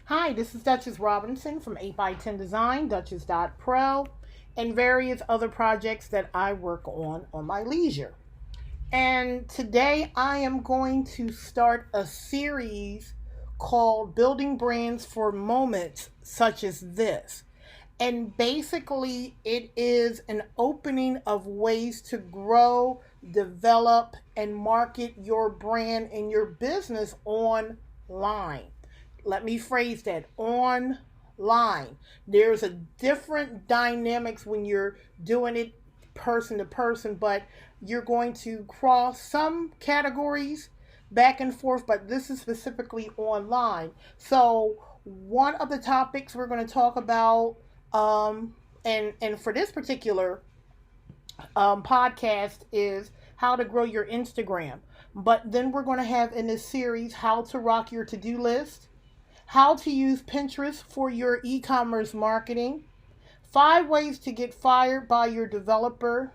Hi, this is Duchess Robinson from 8x10 Design, Duchess.pro, and various other projects that I work on my leisure. And today I am going to start a series called Building Brands for Moments Such as This. And basically, it is an opening of ways to grow, develop, and market your brand and your business online. Let me phrase that online. There's a different dynamics when you're doing it person to person, but you're going to cross some categories back and forth, but this is specifically online. So, one of the topics we're going to talk about, and for this particular podcast, is how to grow your Instagram. But then we're going to have in this series how to rock your to do list, how to use Pinterest for your e commerce marketing, 5 ways to get fired by your developer,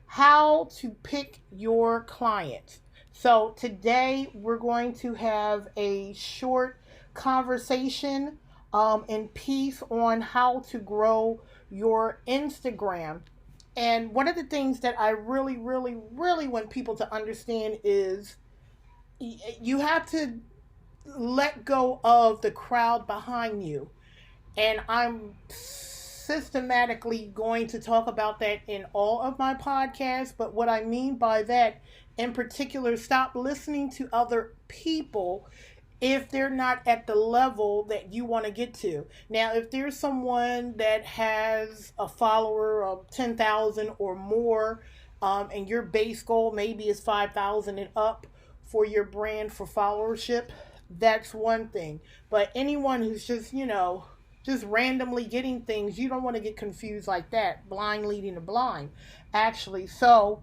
how to pick your clients. So today we're going to have a short conversation and piece on how to grow your Instagram. And one of the things that I really, really, really want people to understand is you have to let go of the crowd behind you. And I'm systematically going to talk about that in all of my podcasts. But what I mean by that, in particular, stop listening to other people if they're not at the level that you want to get to. Now, if there's someone that has a follower of 10,000 or more, and your base goal maybe is 5,000 and up for your brand for followership, that's one thing. But anyone who's just randomly getting things, you don't want to get confused like that, blind leading the blind, actually. So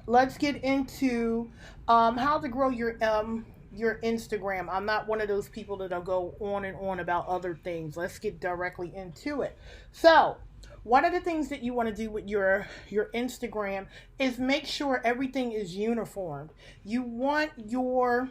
let's get into how to grow your Instagram. I'm not one of those people that'll go on and on about other things. Let's get directly into it. So one of the things that you want to do with your Instagram is make sure everything is uniform. You want your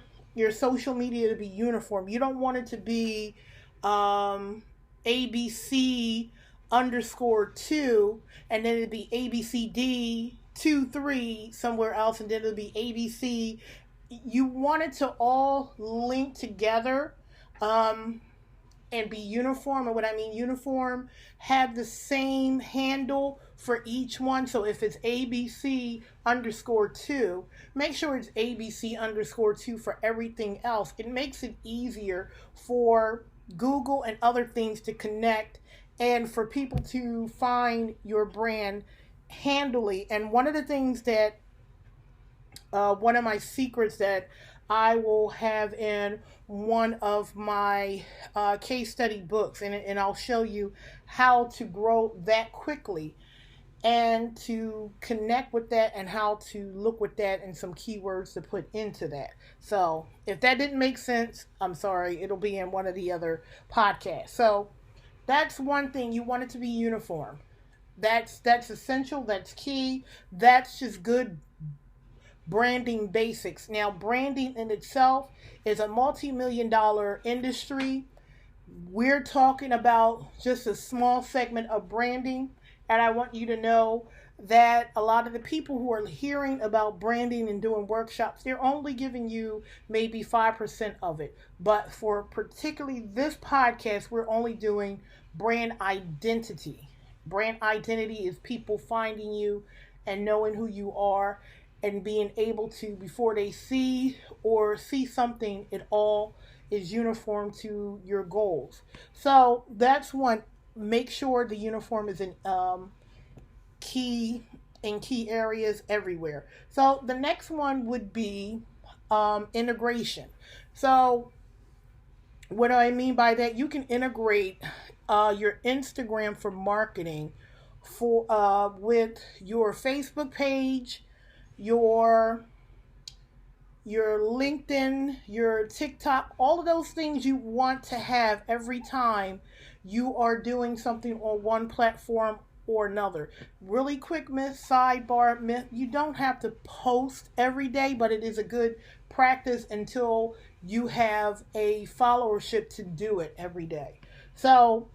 social media to be uniform. You don't want it to be ABC underscore 2, and then it'd be ABCD 2 3 somewhere else, and then it'll be ABC. You want it to all link together and be uniform. And what I mean uniform, have the same handle for each one. So if it's ABC underscore 2, make sure it's ABC underscore 2 for everything else. It makes it easier for Google and other things to connect and for people to find your brand handily. And one of the things that one of my secrets that I will have in one of my case study books, and I'll show you how to grow that quickly and to connect with that and how to look with that and some keywords to put into that. So if that didn't make sense, I'm sorry. It'll be in one of the other podcasts. So that's one thing. You want it to be uniform. That's essential. That's key. That's just good branding basics. Now, branding in itself is a multi-million-dollar industry. We're talking about just a small segment of branding. And I want you to know that a lot of the people who are hearing about branding and doing workshops, they're only giving you maybe 5% of it. But for particularly this podcast, we're only doing brand identity. Brand identity is people finding you and knowing who you are and being able to, before they see something, it all is uniform to your goals. So that's one. Make sure the uniform is in key areas everywhere. So the next one would be integration. So what do I mean by that? You can integrate your Instagram for marketing for with your Facebook page, your LinkedIn, your TikTok, all of those things you want to have every time you are doing something on one platform or another. Really quick myth, sidebar myth, you don't have to post every day, but it is a good practice until you have a followership to do it every day. So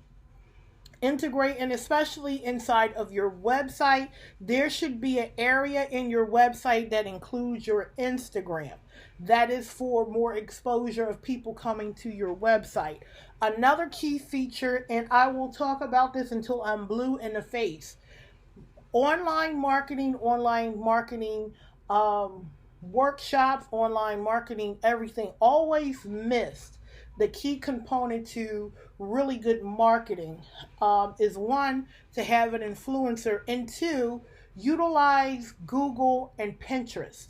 integrate, and especially inside of your website, there should be an area in your website that includes your Instagram. That is for more exposure of people coming to your website. Another key feature, and I will talk about this until I'm blue in the face, online marketing workshops, online marketing, everything always missed. The key component to really good marketing is one, to have an influencer, and two, utilize Google and Pinterest.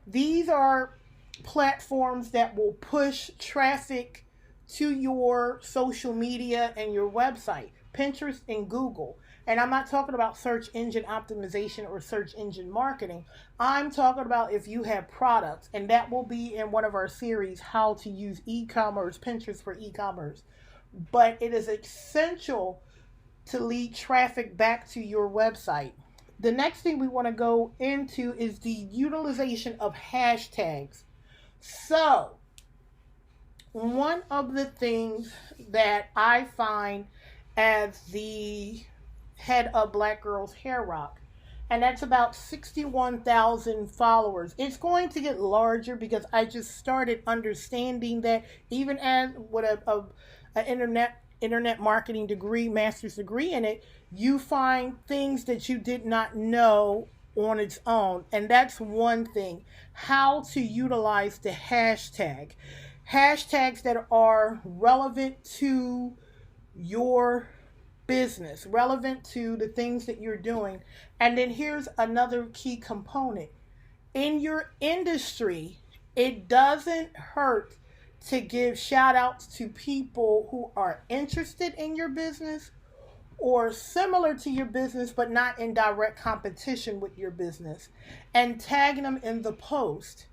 These are platforms that will push traffic to your social media and your website. Pinterest and Google. And I'm not talking about search engine optimization or search engine marketing. I'm talking about if you have products, and that will be in one of our series, how to use e-commerce, Pinterest for e-commerce. But it is essential to lead traffic back to your website. The next thing we want to go into is the utilization of hashtags. So, one of the things that I find as the head of Black Girls Hair Rock, and that's about 61,000 followers. It's going to get larger because I just started understanding that even as with an internet marketing degree, master's degree in it, you find things that you did not know on its own. And that's one thing, how to utilize the hashtag. Hashtags that are relevant to your business, relevant to the things that you're doing. And then here's another key component. In your industry, it doesn't hurt to give shout outs to people who are interested in your business or similar to your business but not in direct competition with your business, and tagging them in the post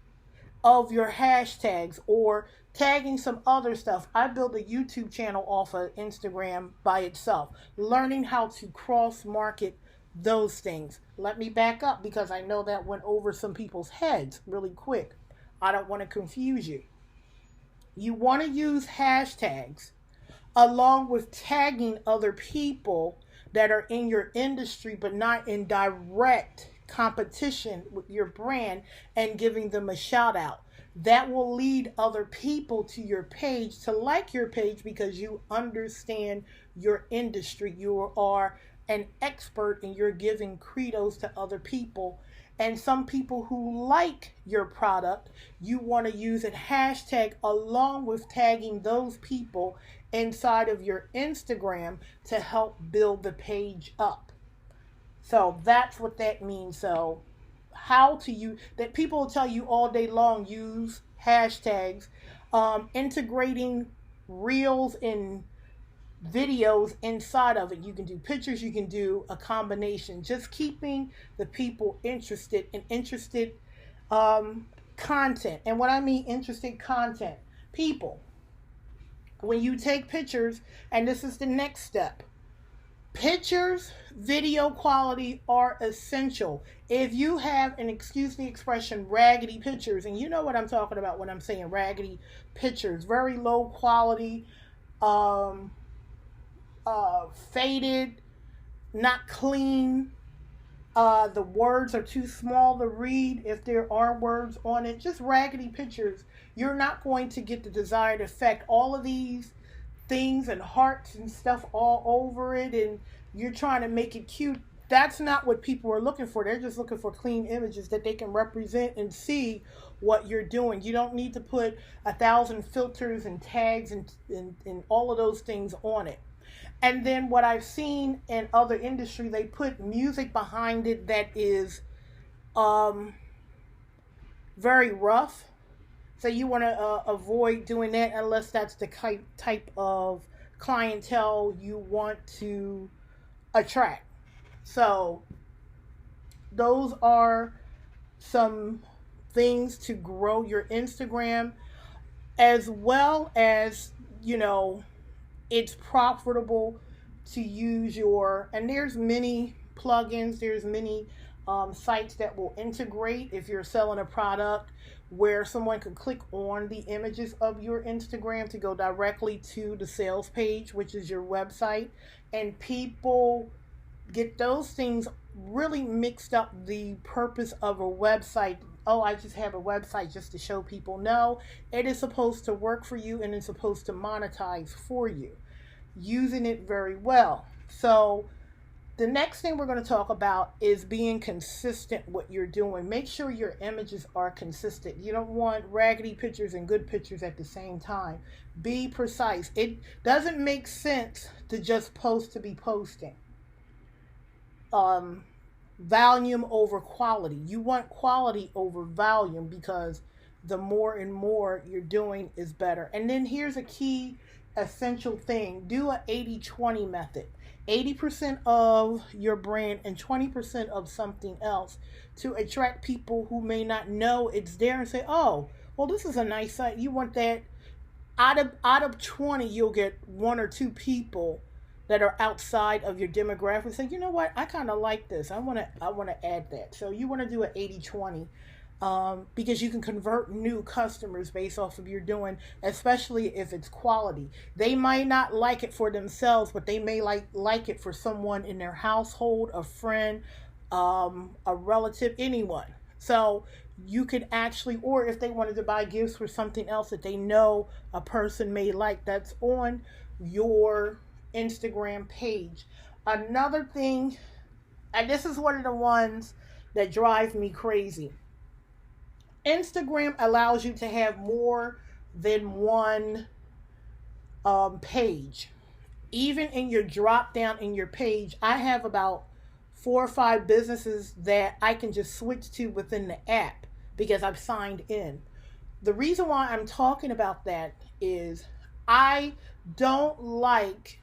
of your hashtags or tagging some other stuff. I built a YouTube channel off of Instagram by itself, learning how to cross market those things. Let me back up because I know that went over some people's heads really quick. I don't want to confuse you. You want to use hashtags along with tagging other people that are in your industry but not in direct competition with your brand, and giving them a shout out. That will lead other people to your page to like your page because you understand your industry. You are an expert and you're giving credos to other people. And some people who like your product, you want to use a hashtag along with tagging those people inside of your Instagram to help build the page up. So that's what that means. So how to use that, people will tell you all day long, use hashtags, integrating reels and videos inside of it. You can do pictures, you can do a combination, just keeping the people interested in content. And what I mean interested content, people, when you take pictures, and this is the next step, pictures, video quality are essential. If you have, and excuse the expression, raggedy pictures, and you know what I'm talking about when I'm saying raggedy pictures, very low quality, faded, not clean, the words are too small to read if there are words on it, just raggedy pictures, you're not going to get the desired effect. All of these things and hearts and stuff all over it, and you're trying to make it cute. That's not what people are looking for. They're just looking for clean images that they can represent and see what you're doing. You don't need to put 1,000 filters and tags and all of those things on it. And then what I've seen in other industry, they put music behind it that is very rough. So you want to avoid doing that unless that's the type of clientele you want to attract. So those are some things to grow your Instagram, as well as, it's profitable to use and there's many plugins, there's many sites that will integrate if you're selling a product where someone can click on the images of your Instagram to go directly to the sales page, which is your website. And people get those things really mixed up, the purpose of a website. Oh, I just have a website just to show people. No, it is supposed to work for you and it's supposed to monetize for you, using it very well. So the next thing we're going to talk about is being consistent what you're doing. Make sure your images are consistent. You don't want raggedy pictures and good pictures at the same time. Be precise. It doesn't make sense to just post to be posting. Volume over quality. You want quality over volume, because the more and more you're doing is better. And then here's a key essential thing. Do a 80-20 method. 80% of your brand and 20% of something else, to attract people who may not know it's there and say, oh, well, this is a nice site. You want that. Out of 20, you'll get 1 or 2 people that are outside of your demographic. Say, you know what, I kind of like this. I want to add that. So you want to do an 80-20. Because you can convert new customers based off of your doing, especially if it's quality. They might not like it for themselves, but they may like it for someone in their household, a friend, a relative, anyone. So you could actually, or if they wanted to buy gifts for something else that they know a person may like, that's on your Instagram page. Another thing, and this is one of the ones that drive me crazy. Instagram allows you to have more than one page. Even in your drop down in your page, I have about 4 or 5 businesses that I can just switch to within the app because I've signed in. The reason why I'm talking about that is I don't like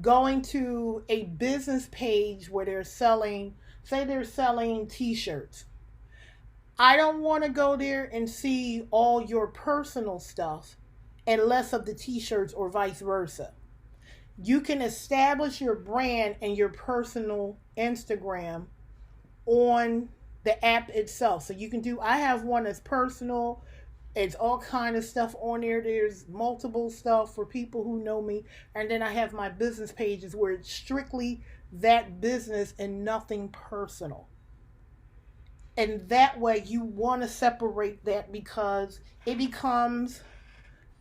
going to a business page where they're selling, say they're selling t-shirts. I don't want to go there and see all your personal stuff and less of the t-shirts, or vice versa. You can establish your brand and your personal Instagram on the app itself. So you can do, I have one that's personal. It's all kind of stuff on there. There's multiple stuff for people who know me. And then I have my business pages where it's strictly that business and nothing personal. And that way you want to separate that, because it becomes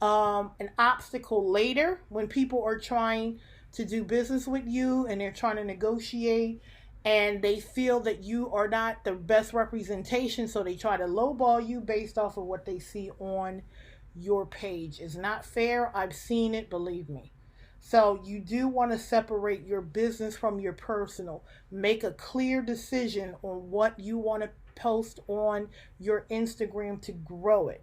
an obstacle later when people are trying to do business with you and they're trying to negotiate and they feel that you are not the best representation, so they try to lowball you based off of what they see on your page. It's not fair. I've seen it, believe me. So you do want to separate your business from your personal. Make a clear decision on what you want to post on your Instagram to grow it.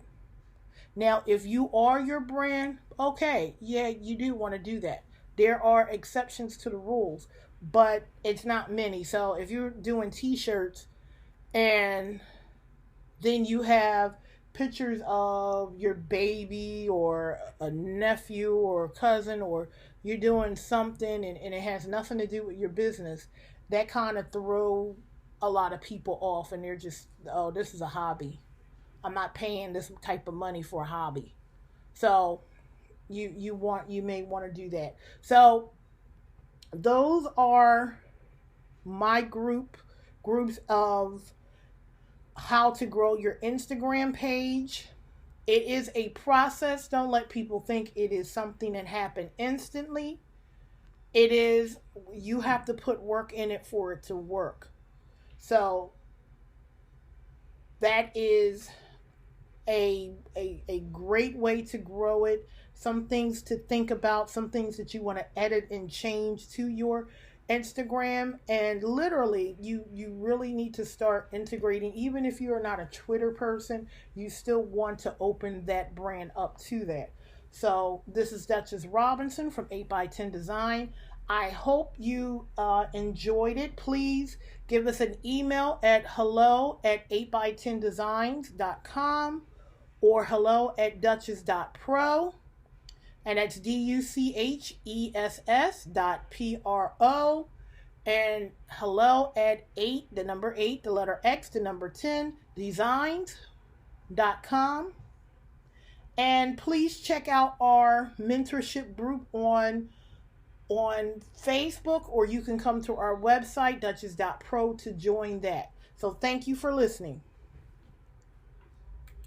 Now, if you are your brand, okay, yeah, you do want to do that. There are exceptions to the rules, but it's not many. So if you're doing t-shirts and then you have pictures of your baby or a nephew or a cousin, or you're doing something and it has nothing to do with your business, that kind of throw a lot of people off, and they're just, oh, this is a hobby. I'm not paying this type of money for a hobby. So you may want to do that. So those are my groups of how to grow your Instagram page. It is a process. Don't let people think it is something that happened instantly. It is, you have to put work in it for it to work. So that is a great way to grow it. Some things to think about, some things that you want to edit and change to your Instagram. And literally, you really need to start integrating. Even if you are not a Twitter person, you still want to open that brand up to that. So this is Duchess Robinson from 8x10 Design. I hope you enjoyed it. Please give us an email at hello@8x10designs.com or hello@duchess.pro. And that's DUCHESS.PRO. And hello at 8, the number 8, the letter X, the number 10, designs.com. And please check out our mentorship group on Facebook, or you can come to our website, duchess.pro, to join that. So thank you for listening.